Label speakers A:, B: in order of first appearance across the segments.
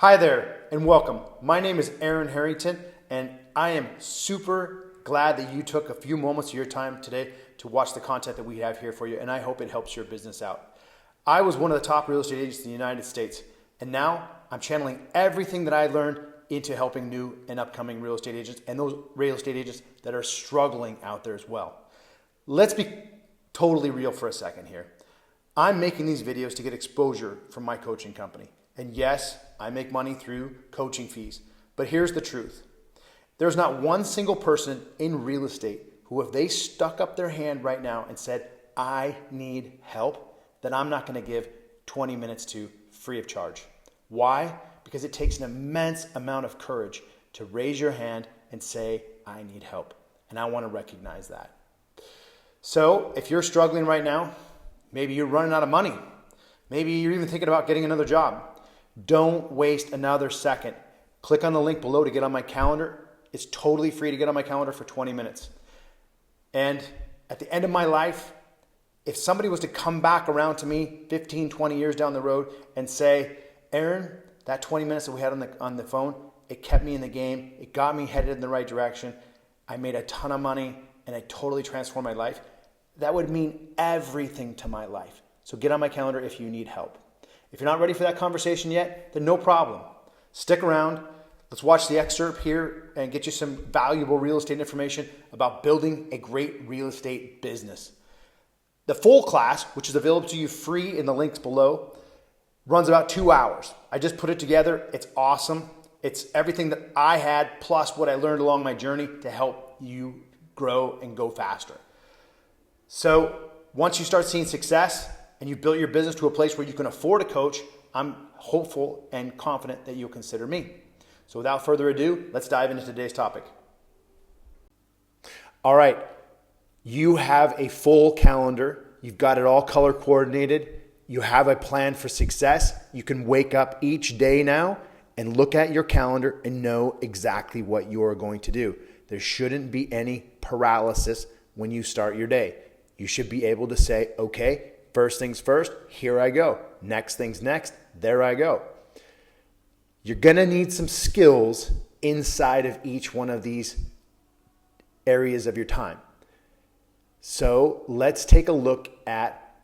A: Hi there and welcome. My name is Aaron Harrington and I am super glad that you took a few moments of your time today to watch the content that we have here for you, and I hope it helps your business out. I was one of the top real estate agents in the United States, and now I'm channeling everything that I learned into helping new and upcoming real estate agents and those real estate agents that are struggling out there as well. Let's be totally real for a second here. I'm making these videos to get exposure from my coaching company. And yes, I make money through coaching fees. But here's the truth. There's not one single person in real estate who, if they stuck up their hand right now and said, I need help, then I'm not going to give 20 minutes to free of charge. Why? Because it takes an immense amount of courage to raise your hand and say, I need help. And I want to recognize that. So if you're struggling right now, maybe you're running out of money. Maybe you're even thinking about getting another job. Don't waste another second. Click on the link below to get on my calendar. It's totally free to get on my calendar for 20 minutes. And at the end of my life, if somebody was to come back around to me 15, 20 years down the road and say, Aaron, that 20 minutes that we had on the phone, it kept me in the game. It got me headed in the right direction. I made a ton of money and I totally transformed my life. That would mean everything to my life. So get on my calendar if you need help. If you're not ready for that conversation yet, then no problem. Stick around. Let's watch the excerpt here and get you some valuable real estate information about building a great real estate business. The full class, which is available to you free in the links below, runs about 2 hours. I just put it together. It's awesome. It's everything that I had plus what I learned along my journey to help you grow and go faster. So once you start seeing success, and you've built your business to a place where you can afford a coach, I'm hopeful and confident that you'll consider me. So without further ado, let's dive into today's topic. All right, you have a full calendar. You've got it all color coordinated. You have a plan for success. You can wake up each day now and look at your calendar and know exactly what you are going to do. There shouldn't be any paralysis when you start your day. You should be able to say, okay, first things first, here I go. Next things next, there I go. You're going to need some skills inside of each one of these areas of your time. So let's take a look at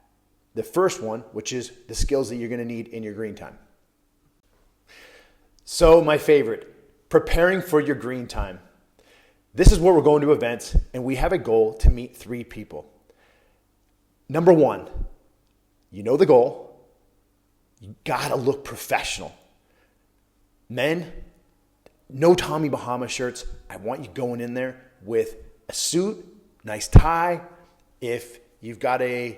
A: the first one, which is the skills that you're going to need in your green time. So my favorite, preparing for your green time. This is where we're going to events, and we have a goal to meet 3 people. Number 1, you know the goal. You gotta look professional. Men, no Tommy Bahama shirts. I want you going in there with a suit, nice tie. If you've got a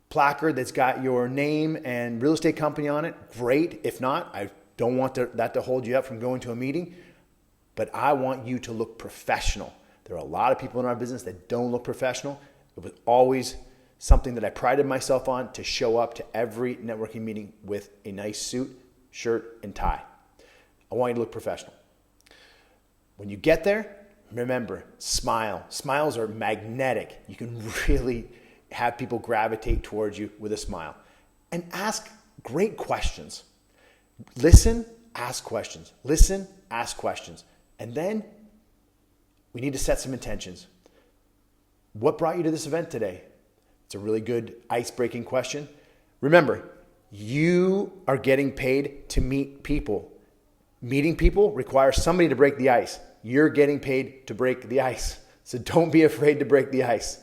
A: placard that's got your name and real estate company on it, great. If not, I don't want that to hold you up from going to a meeting, but I want you to look professional. There are a lot of people in our business that don't look professional. It was always something that I prided myself on, to show up to every networking meeting with a nice suit, shirt, and tie. I want you to look professional. When you get there, remember, smile. Smiles are magnetic. You can really have people gravitate towards you with a smile. And ask great questions. Listen, ask questions. Listen, ask questions. And then we need to set some intentions. What brought you to this event today? It's a really good ice-breaking question. Remember, you are getting paid to meet people. Meeting people requires somebody to break the ice. You're getting paid to break the ice. So don't be afraid to break the ice.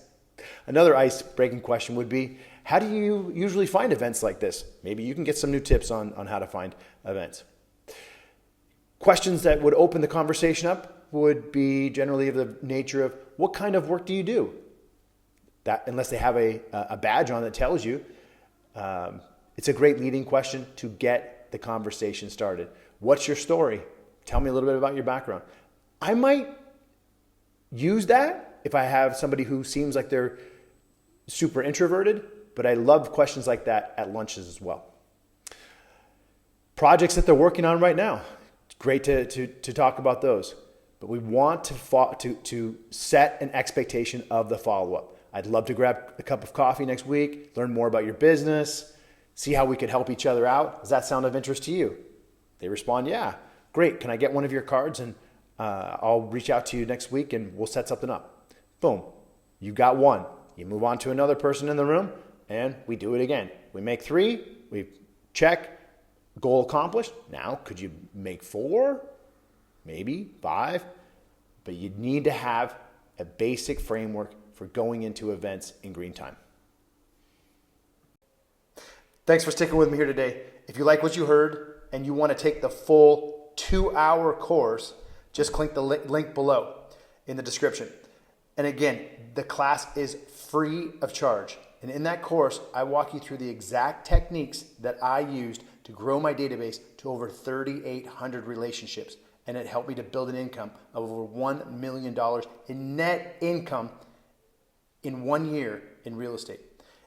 A: Another ice-breaking question would be, how do you usually find events like this? Maybe you can get some new tips on how to find events. Questions that would open the conversation up would be generally of the nature of, what kind of work do you do? That, unless they have a badge on that tells you, it's a great leading question to get the conversation started. What's your story? Tell me a little bit about your background. I might use that if I have somebody who seems like they're super introverted, but I love questions like that at lunches as well. Projects that they're working on right now. It's great to talk about those. But we want to set an expectation of the follow-up. I'd love to grab a cup of coffee next week, learn more about your business, see how we could help each other out. Does that sound of interest to you? They respond, yeah, great. Can I get one of your cards? And I'll reach out to you next week and we'll set something up. Boom. You got one. You move on to another person in the room and we do it again. We make 3, we check, goal accomplished. Now, could you make 4? Maybe 5? But you need to have a basic framework for going into events in green time. Thanks for sticking with me here today. If you like what you heard and you want to take the full 2-hour course, just click the link below in the description. And again, the class is free of charge. And in that course, I walk you through the exact techniques that I used to grow my database to over 3,800 relationships. And it helped me to build an income of over $1 million in net income in 1 year in real estate.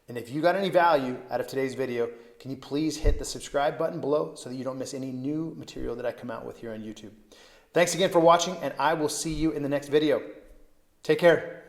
A: And if you got any value out of today's video, can you please hit the subscribe button below so that you don't miss any new material that I come out with here on YouTube. Thanks again for watching, and I will see you in the next video. Take care.